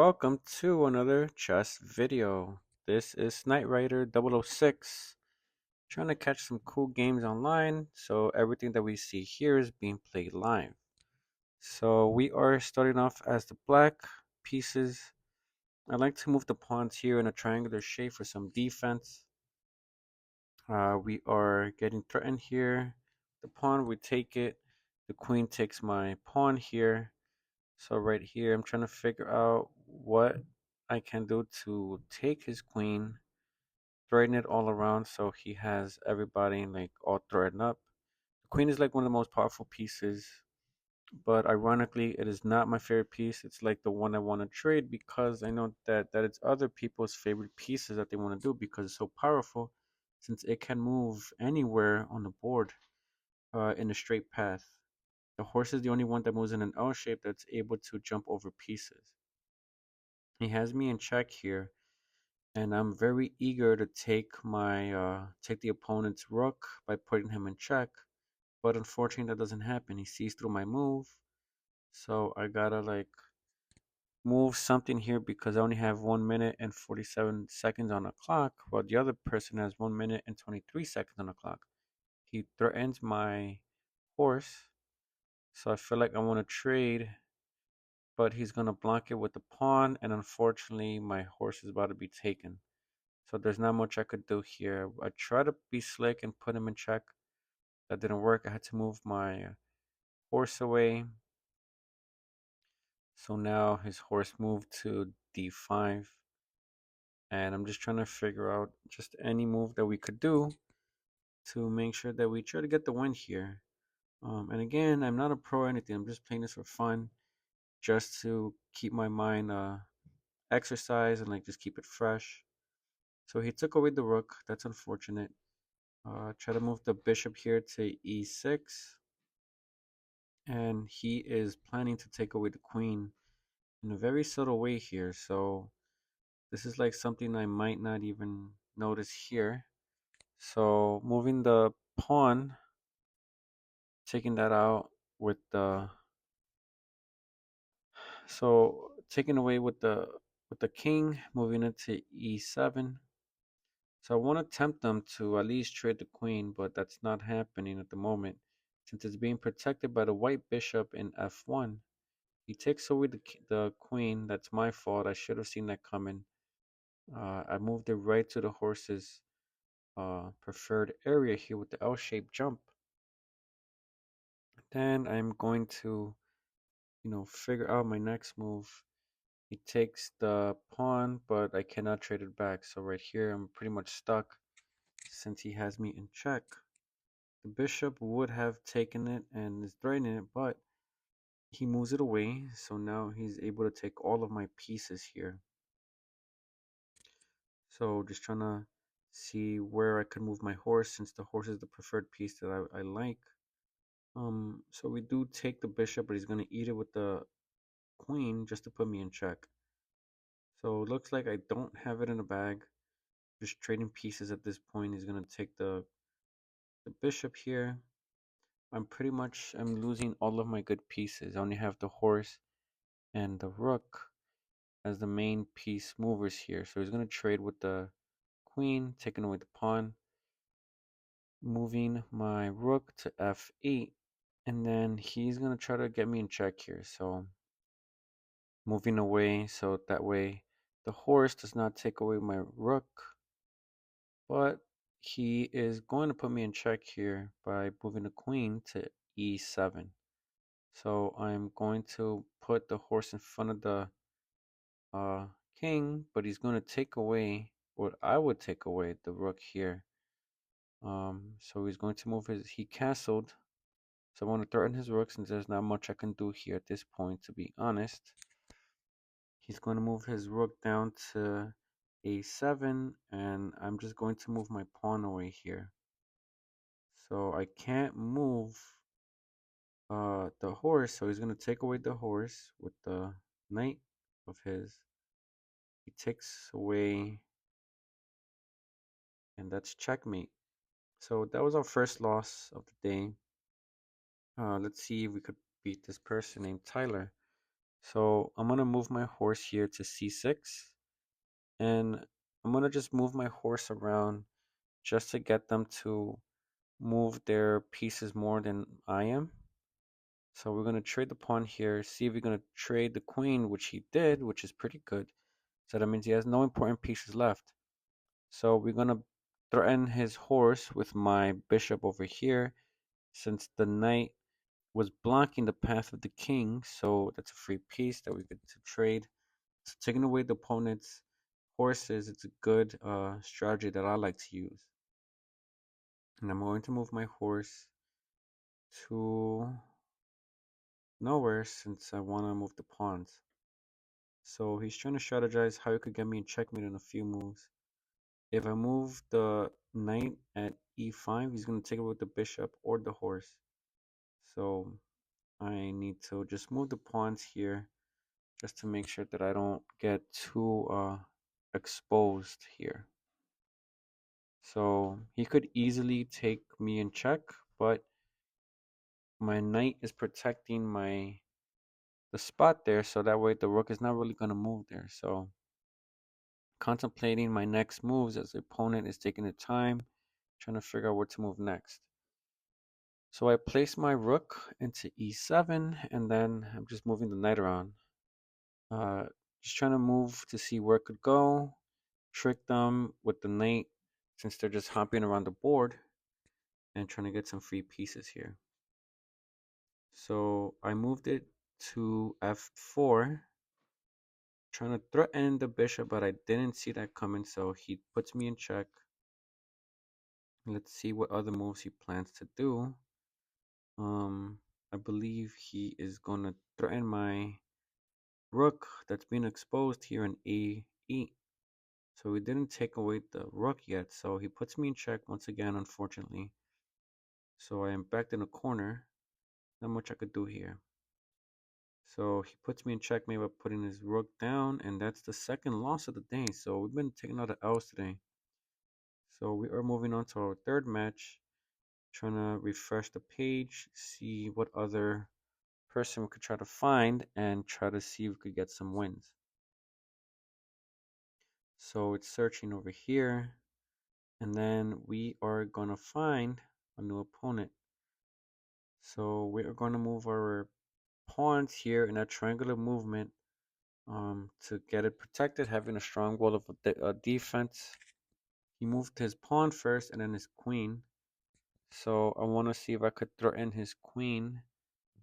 welcome to another chess video. This is Knight Rider 006, trying to catch some cool games online, so everything that we see here is being played live. So we are starting off as the black pieces. I like to move the pawns here in a triangular shape for some defense. We are getting threatened here. The pawn, we take it. The queen takes my pawn here. So right here, I'm trying to figure out what I can do to take his queen, threaten it all around so he has everybody like all threatened up. The queen is like one of the most powerful pieces, but ironically, it is not my favorite piece. It's like the one I want to trade because I know that it's other people's favorite pieces that they want to do because it's so powerful, since it can move anywhere on the board in a straight path. The horse is the only one that moves in an L shape that's able to jump over pieces. He has me in check here, and I'm very eager to take the opponent's rook by putting him in check. But unfortunately, that doesn't happen. He sees through my move, so I gotta like move something here because I only have 1 minute and 47 seconds on the clock, while the other person has 1 minute and 23 seconds on the clock. He threatens my horse, so I feel like I want to trade, but he's gonna block it with the pawn, and unfortunately, my horse is about to be taken. So there's not much I could do here. I tried to be slick and put him in check. That didn't work. I had to move my horse away. So now his horse moved to d5. And I'm just trying to figure out just any move that we could do to make sure that we try to get the win here. And again, I'm not a pro or anything. I'm just playing this for fun, just to keep my mind exercise and like just keep it fresh. So he took away the rook. That's unfortunate. Try to move the bishop here to e6. And he is planning to take away the queen in a very subtle way here. So this is like something I might not even notice here. So moving the pawn, taking that out with the taking away with the king, moving it to e7. So I want to tempt them to at least trade the queen, but that's not happening at the moment since it's being protected by the white bishop in f1. He takes away the queen. That's my fault. I should have seen that coming. I moved it right to the horse's preferred area here with the L-shaped jump. Then I'm going to, figure out my next move. He takes the pawn, but I cannot trade it back. So right here, I'm pretty much stuck since he has me in check. The bishop would have taken it and is threatening it, but he moves it away. So now he's able to take all of my pieces here. So just trying to see where I could move my horse since the horse is the preferred piece that I like. So we do take the bishop, but he's going to eat it with the queen just to put me in check. So it looks like I don't have it in a bag. Just trading pieces at this point. He's going to take the bishop here. I'm losing all of my good pieces. I only have the horse and the rook as the main piece movers here. So he's going to trade with the queen, taking away the pawn, moving my rook to f8, and then he's going to try to get me in check here. So moving away so that way the horse does not take away my rook, but he is going to put me in check here by moving the queen to e7. So I'm going to put the horse in front of the uh, king, but he's going to take away what I would take away, the rook here. So he's going to move he castled. So I want to threaten his rook since there's not much I can do here at this point, to be honest. He's going to move his rook down to a7, and I'm just going to move my pawn away here. So I can't move the horse, so he's going to take away the horse with the knight of his. He takes away, and that's checkmate. So that was our first loss of the day. Let's see if we could beat this person named Tyler. So I'm gonna move my horse here to c6, and I'm gonna just move my horse around just to get them to move their pieces more than I am. So we're gonna trade the pawn here, see if we're gonna trade the queen, which he did, which is pretty good. So that means he has no important pieces left. So we're gonna threaten his horse with my bishop over here, since the knight was blocking the path of the king. So that's a free piece that we get to trade. So taking away the opponent's horses, it's a good strategy that I like to use. And I'm going to move my horse to nowhere since I want to move the pawns. So he's trying to strategize how he could get me in checkmate in a few moves. If I move the knight at e5, he's going to take it with the bishop or the horse. So I need to just move the pawns here just to make sure that I don't get too exposed here. So he could easily take me in check, but my knight is protecting the spot there, so that way the rook is not really going to move there. So contemplating my next moves as the opponent is taking the time, trying to figure out where to move next. So I place my rook into e7, and then I'm just moving the knight around. Just trying to move to see where it could go, trick them with the knight since they're just hopping around the board, and trying to get some free pieces here. So I moved it to f4, trying to threaten the bishop, but I didn't see that coming, so he puts me in check. Let's see what other moves he plans to do. I believe he is gonna threaten my rook that's being exposed here in a8. So he didn't take away the rook yet, so he puts me in check once again, unfortunately. So I am backed in a corner. Not much I could do here. So he puts me in checkmate by putting his rook down, and that's the second loss of the day. So we've been taking a lot of L's today. So we are moving on to our third match, trying to refresh the page, see what other person we could try to find, and try to see if we could get some wins. So it's searching over here, and then we are gonna find a new opponent. So we are gonna move our pawns here in a triangular movement to get it protected, having a strong wall of defense. He moved his pawn first and then his queen. So I want to see if I could threaten his queen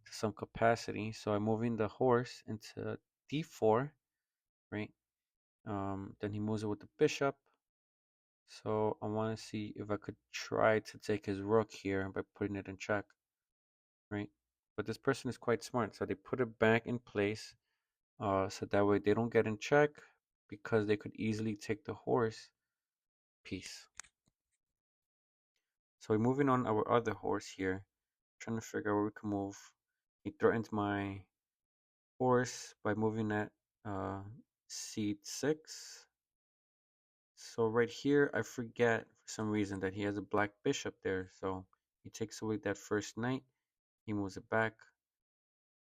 to some capacity. So I'm moving the horse into d4, right? Then he moves it with the bishop. So I want to see if I could try to take his rook here by putting it in check, right? But this person is quite smart, so they put it back in place, so that way they don't get in check because they could easily take the horse piece. So we're moving on our other horse here, trying to figure out where we can move. He threatens my horse by moving at c6. So right here, I forget for some reason that he has a black bishop there. So he takes away that first knight. He moves it back.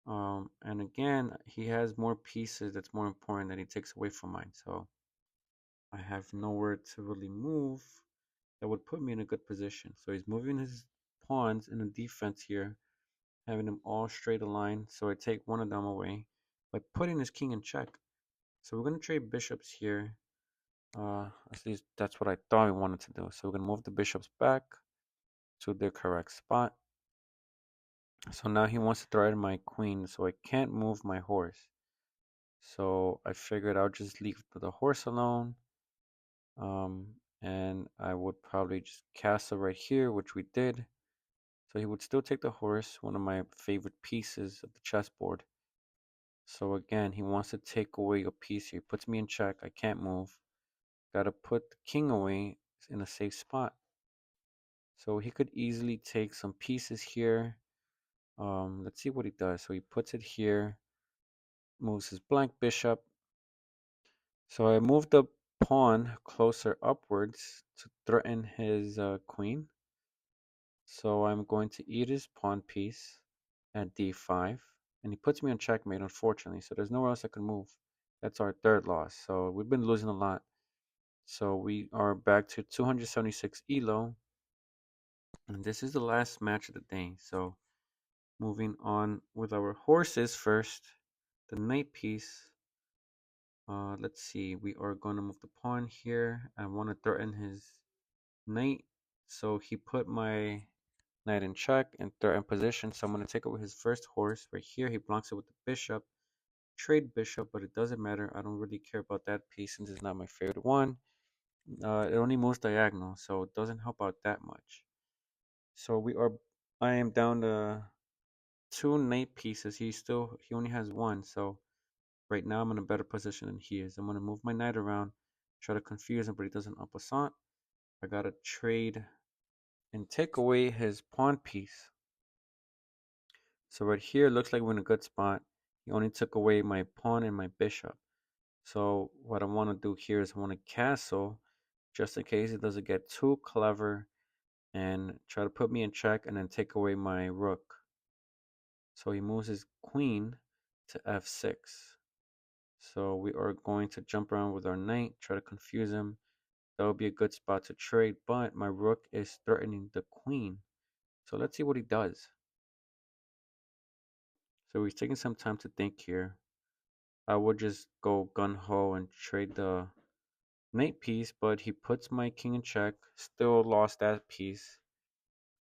And again, he has more pieces that's more important that he takes away from mine. So I have nowhere to really move that would put me in a good position. So he's moving his pawns in the defense here, having them all straight aligned. So I take one of them away by putting his king in check. So we're going to trade bishops here. At least that's what I thought we wanted to do. So we're going to move the bishops back to their correct spot. So now he wants to threaten my queen, so I can't move my horse. So I figured I'll just leave the horse alone. And I would probably just castle right here, which we did. So he would still take the horse, one of my favorite pieces of the chessboard. So again, he wants to take away a piece here. He puts me in check. I can't move. Gotta put the king away in a safe spot. So he could easily take some pieces here. Let's see what he does. So he puts it here, moves his blank bishop. So I moved the pawn closer upwards to threaten his queen. So I'm going to eat his pawn piece at d5. and he puts me on checkmate, unfortunately. So there's nowhere else I can move. That's our third loss. So we've been losing a lot. So we are back to 276 elo, and this is the last match of the day. So moving on with our horses first, the knight piece. Let's see. We are going to move the pawn here. I want to threaten his knight. So he put my knight in check and threaten position. So I'm going to take over his first horse right here. He blocks it with the bishop. Trade bishop, but it doesn't matter. I don't really care about that piece since it's not my favorite one. It only moves diagonal, so it doesn't help out that much. So I am down to two knight pieces. He only has one. So right now I'm in a better position than he is. I'm gonna move my knight around, try to confuse him, but he doesn't en passant. I gotta trade and take away his pawn piece. So right here looks like we're in a good spot. He only took away my pawn and my bishop. So what I want to do here is I want to castle just in case it doesn't get too clever and try to put me in check and then take away my rook. So he moves his queen to f6. So we are going to jump around with our knight, try to confuse him. That would be a good spot to trade, but my rook is threatening the queen. So let's see what he does. So he's taking some time to think here. I would just go gun-ho and trade the knight piece, but he puts my king in check, still lost that piece.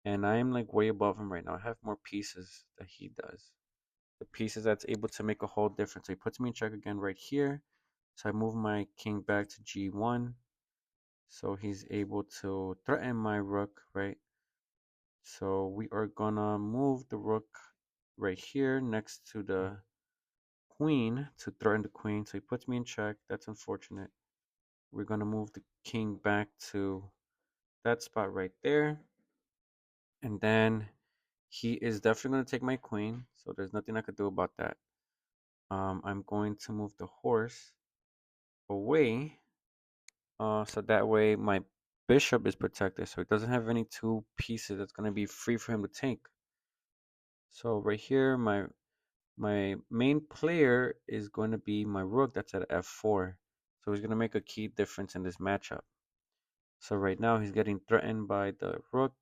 And I am like way above him right now. I have more pieces that he does. The pieces that's able to make a whole difference. So he puts me in check again right here. So I move my king back to g1. So he's able to threaten my rook, right? So we are gonna move the rook right here next to the queen to threaten the queen. So he puts me in check. That's unfortunate. We're gonna move the king back to that spot right there. And then he is definitely going to take my queen, so there's nothing I could do about that. I'm going to move the horse away, so that way my bishop is protected, so it doesn't have any two pieces that's going to be free for him to take. So right here, my main player is going to be my rook that's at f4. So he's going to make a key difference in this matchup. So right now he's getting threatened by the rook,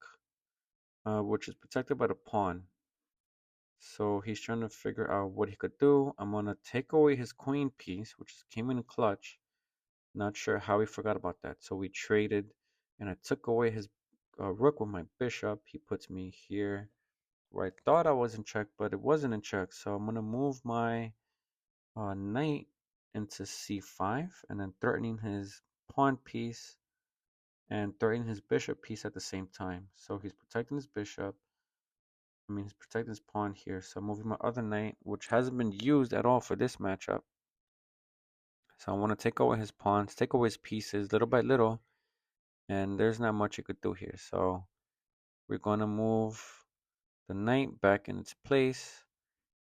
which is protected by the pawn. So he's trying to figure out what he could do. I'm gonna take away his queen piece, which came in clutch. Not sure how he forgot about that. So we traded, and I took away his rook with my bishop. He puts me here where I thought I was in check, but it wasn't in check. So I'm gonna move my knight into c5, and then threatening his pawn piece and threatening his bishop piece at the same time. So he's protecting his bishop. I mean, he's protecting his pawn here. So I'm moving my other knight, which hasn't been used at all for this matchup. So I want to take away his pawns, take away his pieces little by little. And there's not much you could do here. So we're going to move the knight back in its place.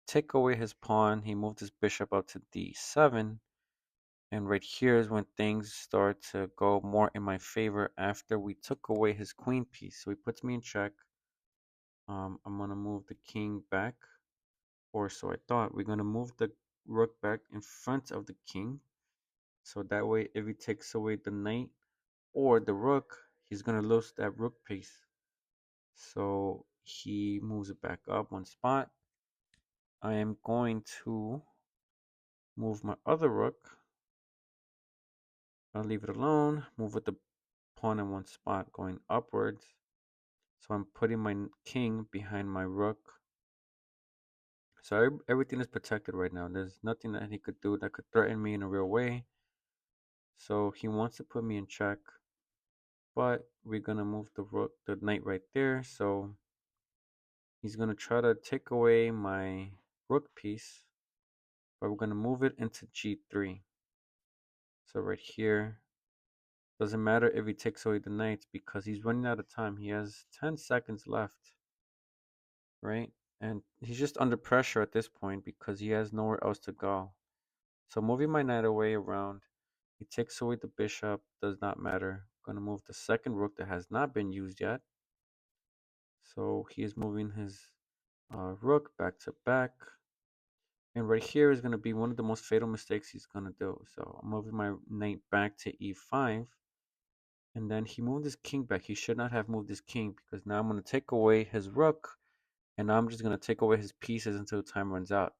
Take away his pawn. He moved his bishop up to d7. And right here is when things start to go more in my favor after we took away his queen piece. So he puts me in check. I'm going to move the king back. Or so I thought. We're going to move the rook back in front of the king. So that way, if he takes away the knight or the rook, he's going to lose that rook piece. So he moves it back up one spot. I am going to move my other rook. I'll leave it alone. Move with the pawn in one spot going upwards. So I'm putting my king behind my rook. So everything is protected right now. There's nothing that he could do that could threaten me in a real way. So he wants to put me in check, but we're gonna move the knight right there. So he's gonna try to take away my rook piece, but we're gonna move it into g3. So right here, doesn't matter if he takes away the knights because he's running out of time. He has 10 seconds left, right? And he's just under pressure at this point because he has nowhere else to go. So moving my knight away around, he takes away the bishop, does not matter. I'm gonna move the second rook that has not been used yet. So he is moving his rook back to back. And right here is going to be one of the most fatal mistakes he's going to do. So I'm moving my knight back to e5. And then he moved his king back. He should not have moved his king because now I'm going to take away his rook. And now I'm just going to take away his pieces until time runs out.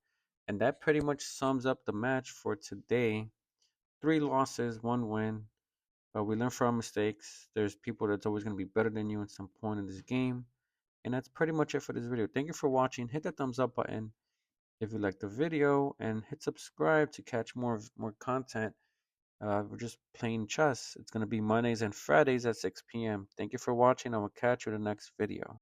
And that pretty much sums up the match for today. 3 losses, 1 win. We learn from our mistakes. There's people that's always going to be better than you at some point in this game. And that's pretty much it for this video. Thank you for watching. Hit that thumbs up button if you liked the video, and hit subscribe to catch more content. We're just playing chess. It's going to be Mondays and Fridays at 6 p.m. Thank you for watching. I will catch you in the next video.